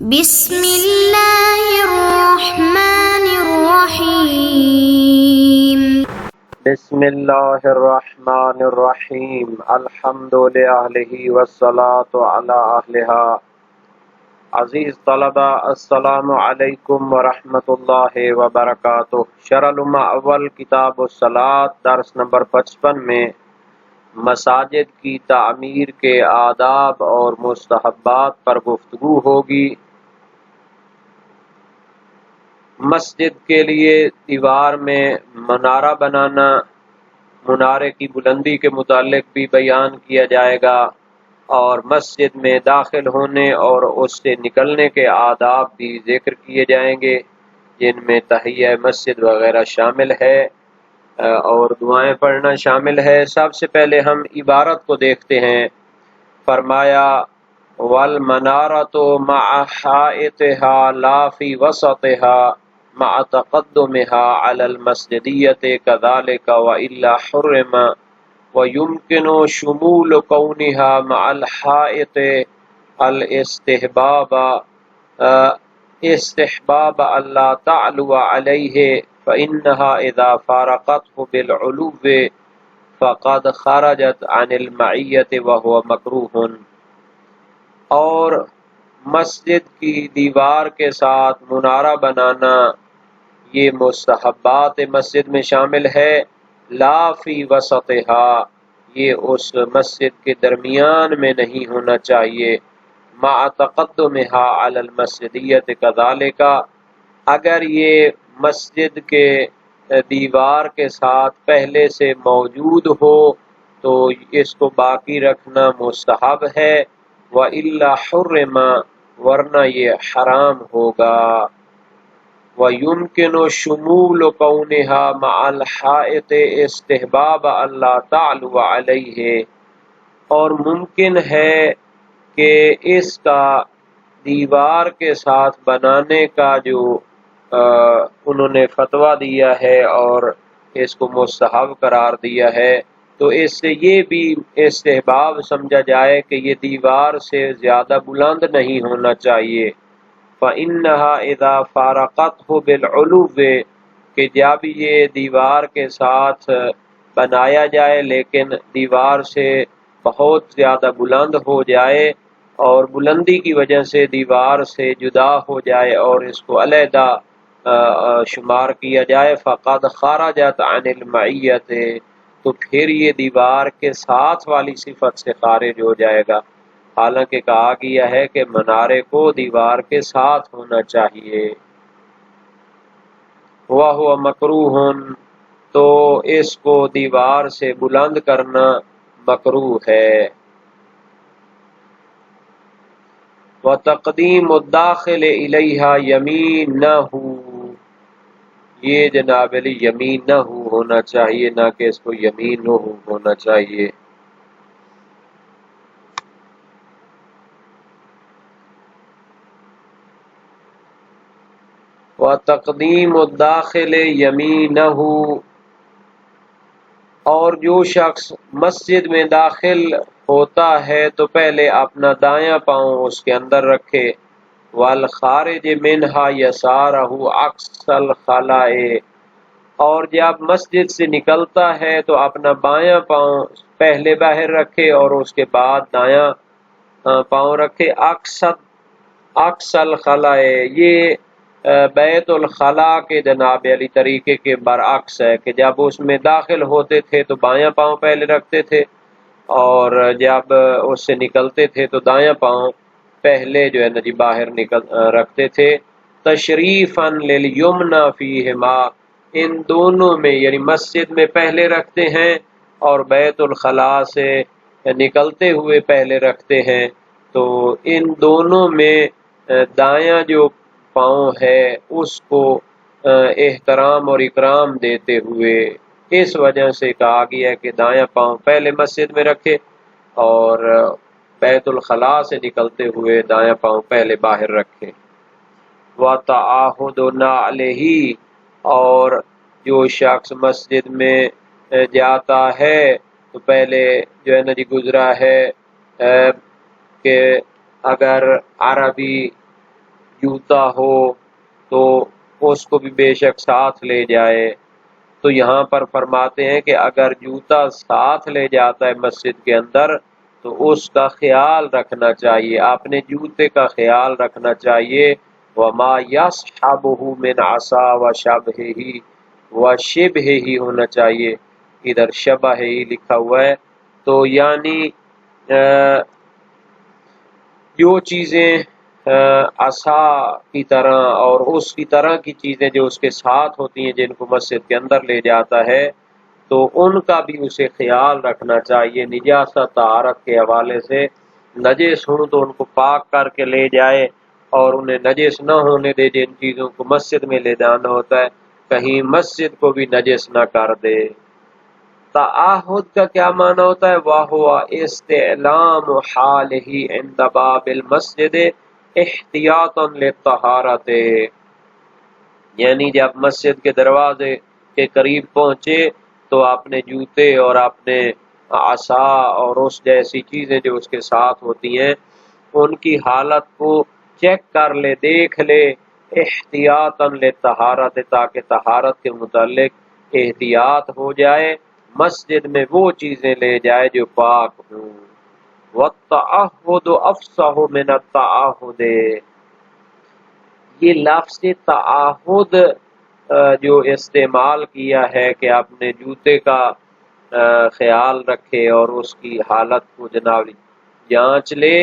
بسم اللہ الرحمن الرحیم بسم اللہ الرحمن الرحیم الحمد للہ والصلاة علی اہلہا۔ عزیز طلبہ، السلام علیکم ورحمۃ اللہ وبرکاتہ۔ شرح الامہ اول کتاب الصلاۃ درس نمبر 55 میں مساجد کی تعمیر کے آداب اور مستحبات پر گفتگو ہوگی۔ مسجد کے لیے دیوار میں منارہ بنانا، منارے کی بلندی کے متعلق بھی بیان کیا جائے گا، اور مسجد میں داخل ہونے اور اس سے نکلنے کے آداب بھی ذکر کیے جائیں گے، جن میں تحیہ مسجد وغیرہ شامل ہے اور دعائیں پڑھنا شامل ہے۔ سب سے پہلے ہم عبارت کو دیکھتے ہیں۔ فرمایا والمنارۃ مع حائطها لا فی وسطها مع تقدمها على المسجدیۃ كذلك والا حرم ويمكن شمول كونها مع الحائط استحباب الا تعلو علیہ فإنها اذا فارقته بالعلو فقد خرجت عن المعیۃ وهو مکروہ۔ اور مسجد کی دیوار کے ساتھ منارہ بنانا یہ مستحبات مسجد میں شامل ہے۔ لا فی وسطها، یہ اس مسجد کے درمیان میں نہیں ہونا چاہیے۔ مع تقدمها علی المسجدیۃ کذالک، اگر یہ مسجد کے دیوار کے ساتھ پہلے سے موجود ہو تو اس کو باقی رکھنا مستحب ہے۔ وَإِلَّا حُرِّمَ، ورنہ یہ حرام ہوگا۔ وَيُمْكِنُ شُمُولُ كَوْنِهَا مَعَ الْحَائِطِ اسْتِحْبَابَ أَلَّا تَعْلُوَ عَلَيْهِ، اور ممکن ہے کہ اس کا دیوار کے ساتھ بنانے کا جو انہوں نے فتویٰ دیا ہے اور اس کو مستحب قرار دیا ہے، تو اس سے یہ بھی استحباب سمجھا جائے کہ یہ دیوار سے زیادہ بلند نہیں ہونا چاہیے۔ فَإِنَّهَا إِذَا فَارَقَتْهُ بِالْعُلُوِّ، کہ جب یہ دیوار کے ساتھ بنایا جائے لیکن دیوار سے بہت زیادہ بلند ہو جائے اور بلندی کی وجہ سے دیوار سے جدا ہو جائے اور اس کو علیحدہ شمار کیا جائے، فقد خرجت عن المعیۃ، تو پھر یہ دیوار کے ساتھ والی صفت سے خارج ہو جائے گا۔ حالانکہ کہا گیا ہے کہ منارے کو دیوار کے ساتھ ہونا چاہیے۔ وَهُوَ مَكْرُوهٌ، تو اس کو دیوار سے بلند کرنا مکروہ ہے۔ وَتَقْدِيمُ الدَّاخِلِ إِلَيْهَا يَمِينَهُ، یہ جناب علی یمینہ ہونا چاہیے، نہ کہ اس کو یمین ہونا چاہیے۔ وَتَقْدِيمُ الدَّاخِلِ يَمِينَهُ، اور جو شخص مسجد میں داخل ہوتا ہے تو پہلے اپنا دایاں پاؤں اس کے اندر رکھے۔ وَالْخَارِجِ مِنْهَا يَسَارَهُ عَكْسَ الْخَلَائِ، اور جب مسجد سے نکلتا ہے تو اپنا بایاں پاؤں پہلے باہر رکھے اور اس کے بعد دایاں پاؤں رکھے۔ عکس الخلاء، یہ بیت الخلاء کے جناب علی طریقے کے برعکس ہے کہ جب اس میں داخل ہوتے تھے تو بایاں پاؤں پہلے رکھتے تھے اور جب اس سے نکلتے تھے تو دایاں پاؤں پہلے جو ہے نا جی باہر رکھتے تھے۔ تشریفاً للیمنی فیہما، ان دونوں میں یعنی مسجد میں پہلے رکھتے ہیں اور بیت الخلاء سے نکلتے ہوئے پہلے رکھتے ہیں، تو ان دونوں میں دایاں جو پاؤں ہے اس کو احترام اور اکرام دیتے ہوئے اس وجہ سے کہا گیا کہ دایاں پاؤں پہلے مسجد میں رکھے اور بیت الخلاء سے نکلتے ہوئے دایاں پاؤں پہلے باہر رکھے۔ وَتَعَاهُدُ نَعْلِهِ، اور جو شخص مسجد میں جاتا ہے تو پہلے جو ہے نا جی گزرا ہے کہ اگر عربی جوتا ہو تو اس کو بھی بے شک ساتھ لے جائے۔ تو یہاں پر فرماتے ہیں کہ اگر جوتا ساتھ لے جاتا ہے مسجد کے اندر تو اس کا خیال رکھنا چاہیے، اپنے جوتے کا خیال رکھنا چاہیے۔ وما یصحبہ من عصا وشبہ ہی ہونا چاہیے، ادھر شبہ ہی لکھا ہوا ہے، تو یعنی جو چیزیں عصا کی طرح اور اس کی طرح کی چیزیں جو اس کے ساتھ ہوتی ہیں جن کو مسجد کے اندر لے جاتا ہے تو ان کا بھی اسے خیال رکھنا چاہیے۔ نجاست طہارت کے حوالے سے نجس ہوں تو ان کو پاک کر کے لے جائے اور انہیں نجس نہ ہونے دے، جن چیزوں کو مسجد میں لے جانا ہوتا ہے کہیں مسجد کو بھی نجس نہ کر دے۔ تعاہد کا کیا معنی ہوتا ہے؟ وَهُوَ اسْتِعْلَامُ حَالِهِ عِنْدَ بَابِ الْمَسْجِدِ احتیاطًا لِلطَّهَارَةِ، یعنی جب مسجد کے دروازے کے قریب پہنچے تو اپنے جوتے اور اپنے عصا اور اس جیسی چیزیں جو اس کے ساتھ ہوتی ہیں ان کی حالت کو چیک کر لے، دیکھ لے، احتیاطاً للطہارۃ، تاکہ طہارت کے متعلق احتیاط ہو جائے، مسجد میں وہ چیزیں لے جائے جو پاک ہوں۔ وَالتَّعَهُدُ أَفْصَحُ مِنَ التَّعَاهُدِ، یہ لفظ تعاہد جو استعمال کیا ہے کہ اپنے جوتے کا خیال رکھے اور اس کی حالت کو جناب جانچ لے،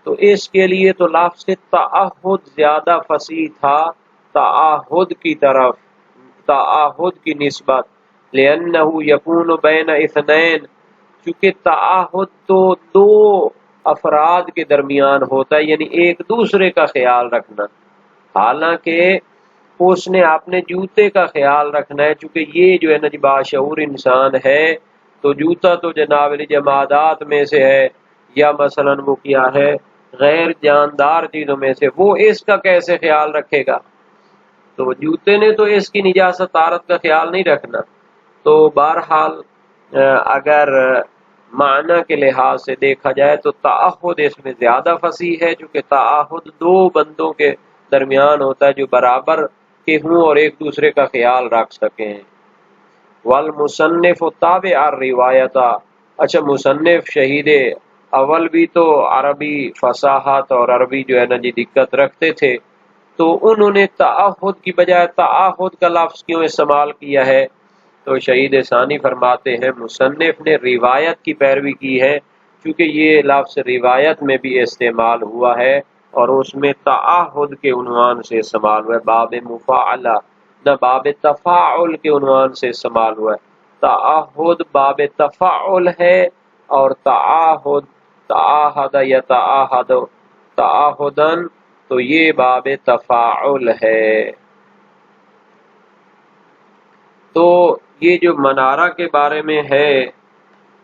تو اس کے لیے تو لفظ تعاہد زیادہ فصیح تھا تعاہد کی طرف، تعاہد کی نسبت، لأنه يكون بین اثنین، چونکہ تعاہد تو دو افراد کے درمیان ہوتا ہے، یعنی ایک دوسرے کا خیال رکھنا، حالانکہ اس نے اپنے جوتے کا خیال رکھنا ہے، چونکہ یہ جو ہے نا جی باشعور انسان ہے تو جوتا تو جناب جمادات میں سے ہے یا مثلا وہ کیا ہے غیر جاندار چیزوں میں سے، وہ اس کا کیسے خیال رکھے گا؟ تو جوتے نے تو اس کی نجاست طہارت کا خیال نہیں رکھنا۔ تو بہرحال اگر معنی کے لحاظ سے دیکھا جائے تو تعاہد اس میں زیادہ فصیح ہے، چونکہ تعاہد دو بندوں کے درمیان ہوتا ہے جو برابر کے ہوں اور ایک دوسرے کا خیال رکھ سکیں۔ والمصنف تابع الروایت، اچھا مصنف شہید اول بھی تو عربی فصاحت اور عربی جو ہے نا جی دقت رکھتے تھے، تو انہوں نے تعاہد کی بجائے تعاہد کا لفظ کیوں استعمال کیا ہے؟ تو شہید ثانی فرماتے ہیں مصنف نے روایت کی پیروی کی ہے، کیونکہ یہ لفظ روایت میں بھی استعمال ہوا ہے اور اس میں تعاہد کے عنوان سے استعمال ہوا ہے، باب مفاعلہ نہ باب تفاعل کے عنوان سے استعمال ہوا ہے۔ تعاہد باب تفاعل ہے اور تعاہد تعاہد یا تعاہد تعاہدن تو یہ باب تفاعل ہے۔ تو یہ جو منارہ کے بارے میں ہے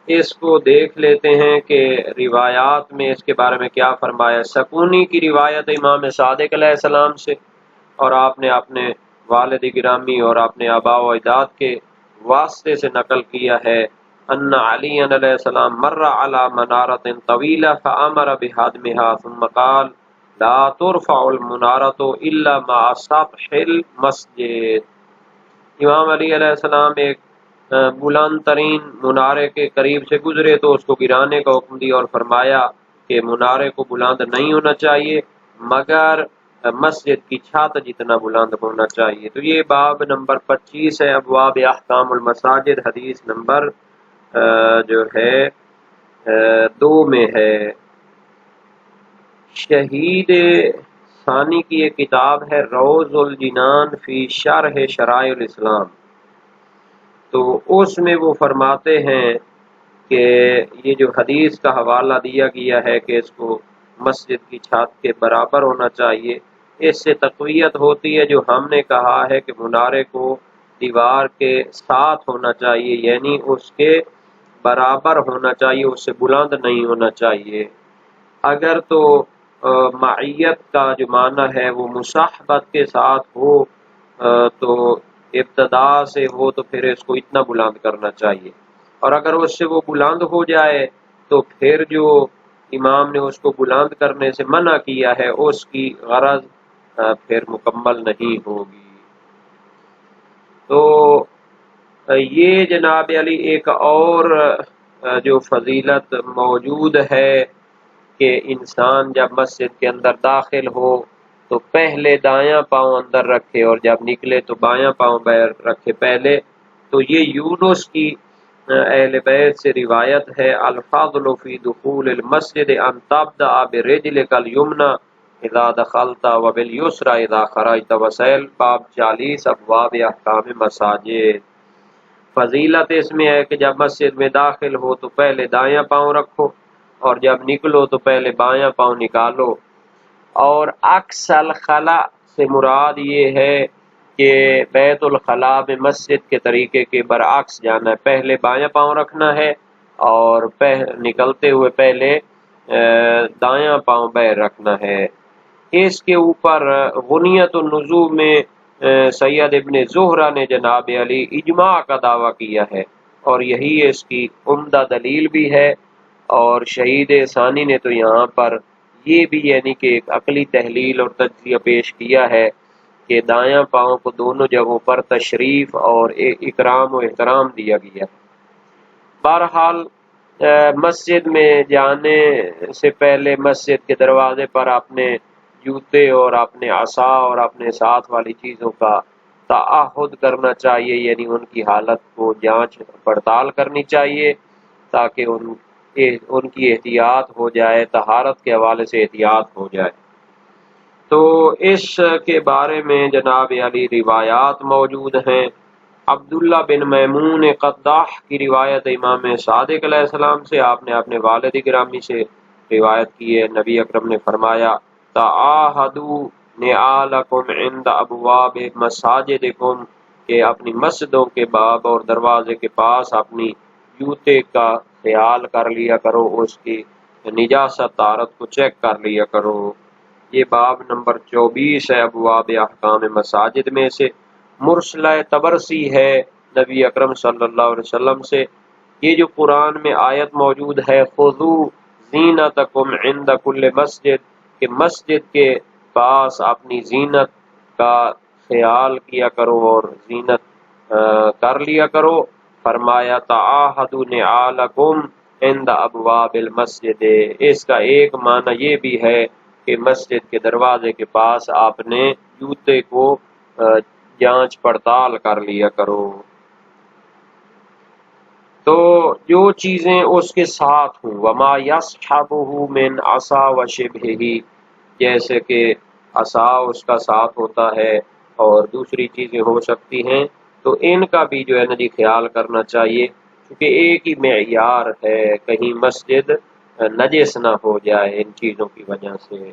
اس کو دیکھ لیتے ہیں کہ روایات میں اس کے بارے میں کیا فرمایا۔ سکونی کی روایت امام صادق علیہ السلام سے، اور آپ نے اپنے والد گرامی اور اپنے آباء و اجداد کے واسطے سے نقل کیا ہے، ان علی علیہ السلام مر علی منارۃ طویلہ فامر بہدمها ثم قال لا ترفع المنارۃ الا مع سطح المسجد۔ امام علی علیہ السلام ایک بلند ترین منارے کے قریب سے گزرے تو اس کو گرانے کا حکم دیا اور فرمایا کہ منارے کو بلند نہیں ہونا چاہیے مگر مسجد کی چھت جتنا بلند ہونا چاہیے۔ تو یہ باب نمبر 25 ہے، ابواب احکام المساجد، حدیث نمبر جو ہے 2 میں ہے۔ شہید ثانی کی ایک کتاب ہے روض الجنان فی شرح شرائع الاسلام، تو اس میں وہ فرماتے ہیں کہ یہ جو حدیث کا حوالہ دیا گیا ہے کہ اس کو مسجد کی چھت کے برابر ہونا چاہیے، اس سے تقویت ہوتی ہے جو ہم نے کہا ہے کہ منارے کو دیوار کے ساتھ ہونا چاہیے، یعنی اس کے برابر ہونا چاہیے، اس سے بلند نہیں ہونا چاہیے۔ اگر تو معیت کا جو معنی ہے وہ مصاحبت کے ساتھ ہو تو ابتدا سے ہو تو پھر اس کو اتنا بلند کرنا چاہیے، اور اگر اس سے وہ بلند ہو جائے تو پھر جو امام نے اس کو بلند کرنے سے منع کیا ہے اس کی غرض پھر مکمل نہیں ہوگی۔ تو یہ جناب علی ایک اور جو فضیلت موجود ہے کہ انسان جب مسجد کے اندر داخل ہو تو پہلے دایاں پاؤں اندر رکھے اور جب نکلے تو بایاں پاؤں باہر رکھے پہلے۔ تو یہ یونس کی اہل بیت سے روایت ہے، الفضل فی دخول المسجد ان تبدأ برجلک الیمنی اذا دخلت وبالیسری اذا خرجت، وسائل باب 40 ابواب احکام مساجد۔ فضیلت اس میں ہے کہ جب مسجد میں داخل ہو تو پہلے دایاں پاؤں رکھو اور جب نکلو تو پہلے بایاں پاؤں نکالو۔ اور عکس الخلا سے مراد یہ ہے کہ بیت الخلاء میں مسجد کے طریقے کے برعکس جانا ہے، پہلے بایاں پاؤں رکھنا ہے اور نکلتے ہوئے پہلے دایاں پاؤں باہر رکھنا ہے۔ اس کے اوپر غنیت النزوع میں سید ابن زہرہ نے جناب علی اجماع کا دعویٰ کیا ہے اور یہی اس کی عمدہ دلیل بھی ہے۔ اور شہید ثانی نے تو یہاں پر یہ بھی یعنی کہ ایک عقلی تحلیل اور تجزیہ پیش کیا ہے کہ دایاں پاؤں کو دونوں جگہوں پر تشریف اور اکرام و احترام دیا گیا۔ بہرحال مسجد میں جانے سے پہلے مسجد کے دروازے پر اپنے جوتے اور اپنے عصا اور اپنے ساتھ والی چیزوں کا تعہد کرنا چاہیے، یعنی ان کی حالت کو جانچ پڑتال کرنی چاہیے تاکہ ان کی احتیاط ہو جائے، طہارت کے حوالے سے احتیاط ہو جائے۔ تو اس کے بارے میں جناب علی روایات موجود ہیں۔ عبداللہ بن میمون قداح کی روایت امام صادق علیہ السلام سے، آپ نے اپنے والد گرامی سے روایت کی ہے، نبی اکرم نے فرمایا تعاہدوا نعالکم عند ابواب مساجدکم، کہ اپنی مسجدوں کے باب اور دروازے کے پاس اپنی جوتے کا خیال کر لیا کرو، اس کی نجاست طہارت کو چیک کر لیا کرو۔ یہ باب نمبر 24 ہے ابواب احکام مساجد میں سے۔ مرسلہ تبرسی ہے نبی اکرم صلی اللہ علیہ وسلم سے، یہ جو قرآن میں آیت موجود ہے خذوا زینتکم عند کل مسجد، کہ مسجد کے پاس اپنی زینت کا خیال کیا کرو اور زینت کر لیا کرو۔ فرمایا تعاہدوا نعالکم عند ابواب المسجد، اس کا ایک معنی یہ بھی ہے کہ مسجد کے دروازے کے پاس آپ نے جوتے کو جانچ پڑتال کر لیا کرو۔ تو جو چیزیں اس کے ساتھ ہوں، وما یصحبہ من عصا وشبہہ، جیسے کہ عصا اس کا ساتھ ہوتا ہے اور دوسری چیزیں ہو سکتی ہیں، تو ان کا بھی جو ہے نا جی خیال کرنا چاہیے، کیونکہ ایک ہی معیار ہے، کہیں مسجد نجس نہ ہو جائے ان چیزوں کی وجہ سے۔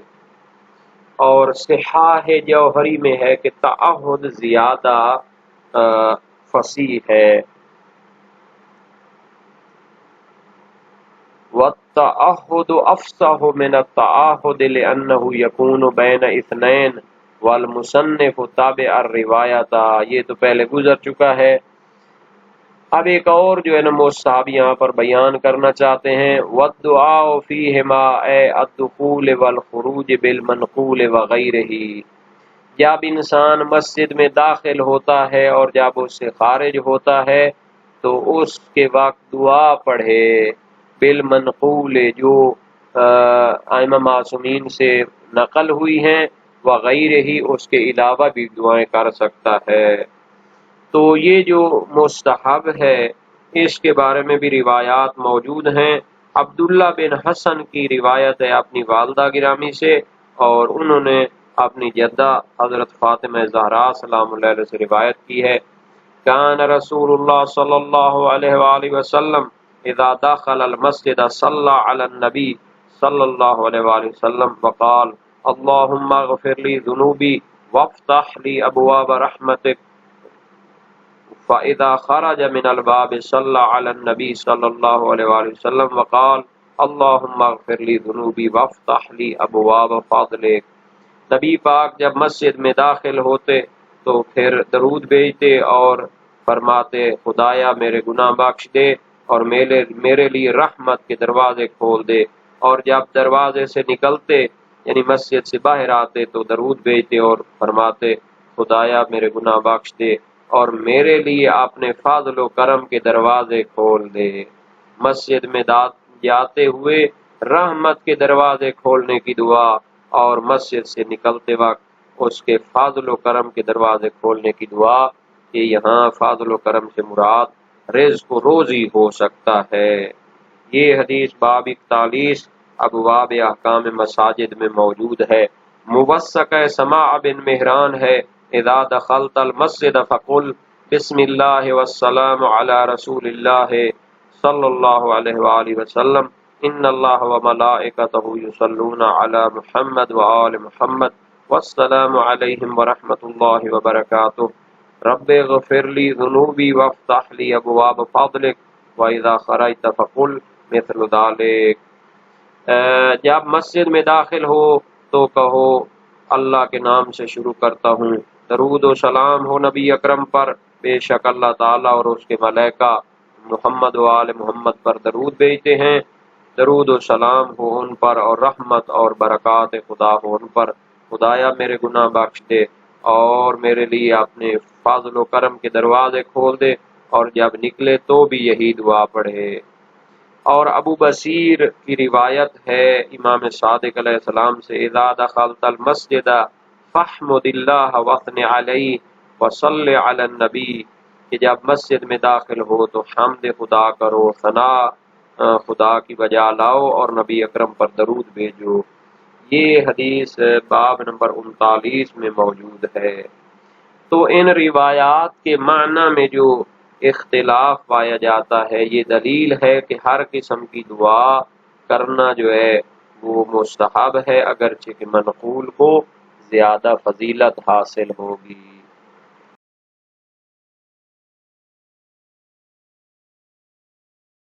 اور صحاح جوہری میں ہے کہ تعہد زیادہ فصیح ہے۔ والتعہد افصح من التعاہد لأنه يكون بین اثنین والمصنف تابع الروایت، یہ تو پہلے گزر چکا ہے۔ اب ایک اور جو ہے نا مستحب یہاں پر بیان کرنا چاہتے ہیں، والدعاء فیہما اے الدخول والخروج بالمنقول وغیرہ، جب انسان مسجد میں داخل ہوتا ہے اور جب اس سے خارج ہوتا ہے تو اس کے وقت دعا پڑھے، بالمنقول جو ائمہ معصومین سے نقل ہوئی ہیں، وغیرہ ہی اس کے علاوہ بھی دعائیں کر سکتا ہے۔ تو یہ جو مستحب ہے اس کے بارے میں بھی روایات موجود ہیں۔ عبداللہ بن حسن کی روایت ہے اپنی والدہ گرامی سے، اور انہوں نے اپنی جدہ حضرت فاطمہ زہرا سلام اللہ علیہ سے روایت کی ہے، کان رسول اللہ صلی اللہ علیہ وآلہ وسلم اذا دخل المسجد صلی علی النبی صلی اللہ علیہ وآلہ وسلم وقال اللہم اغفر لی ذنوبی وافتح لی ابواب رحمتک، فإذا خرج من الباب صلى على النبي صلى الله عليه وآله وسلم وقال اللهم اغفر لي ذنوبي وافتح لي ابواب فضلك۔ نبی پاک جب مسجد میں داخل ہوتے تو پھر درود بھیجتے اور فرماتے خدایا میرے گناہ بخش دے اور میرے لیے رحمت کے دروازے کھول دے، اور جب دروازے سے نکلتے یعنی مسجد سے باہر آتے تو درود بھیجتے اور فرماتے خدایا میرے گناہ بخش دے اور میرے لیے اپنے فضل و کرم کے دروازے کھول دے۔ مسجد میں جاتے ہوئے رحمت کے دروازے کھولنے کی دعا اور مسجد سے نکلتے وقت اس کے فضل و کرم کے دروازے کھولنے کی دعا، کہ یہاں فضل و کرم سے مراد رزق و روزی ہو سکتا ہے۔ یہ حدیث باب 41 ابواب احکام مساجد میں موجود ہے۔ موثق سماع بن مہران ہے، اذا دخلت المسجد فقل بسم اللہ والسلام علی رسول اللہ صلی اللہ علیہ وآلہ وسلم ان اللہ وملائکتہ یصلون علی محمد وآل محمد والسلام علیہم ورحمۃ اللہ وبرکاتہ رب اغفر لی ذنوبی وافتح لی ابواب فضلک وَإِذَا خَرَجْتَ فَقُلْ مِثْلُ ذَلِكَ۔ جب مسجد میں داخل ہو تو کہو اللہ کے نام سے شروع کرتا ہوں، درود و سلام ہو نبی اکرم پر، بے شک اللہ تعالیٰ اور اس کے ملائکہ محمد و آل محمد پر درود بھیجتے ہیں، درود و سلام ہو ان پر اور رحمت اور برکات خدا ہو ان پر۔ خدایا میرے گناہ بخش دے اور میرے لیے اپنے فضل و کرم کے دروازے کھول دے، اور جب نکلے تو بھی یہی دعا پڑھے۔ اور ابو بصیر کی روایت ہے امام صادق علیہ السلام سے، اذا دخلت المسجد فاحمد اللہ واثن علیہ وصل علی النبی، کہ جب مسجد میں داخل ہو تو حمد خدا کرو، ثنا خدا کی بجا لاؤ اور نبی اکرم پر درود بھیجو۔ یہ حدیث باب نمبر 39 میں موجود ہے۔ تو ان روایات کے معنی میں جو اختلاف پایا جاتا ہے، یہ دلیل ہے کہ ہر قسم کی دعا کرنا جو ہے وہ مستحب ہے، اگرچہ کہ منقول کو زیادہ فضیلت حاصل ہوگی۔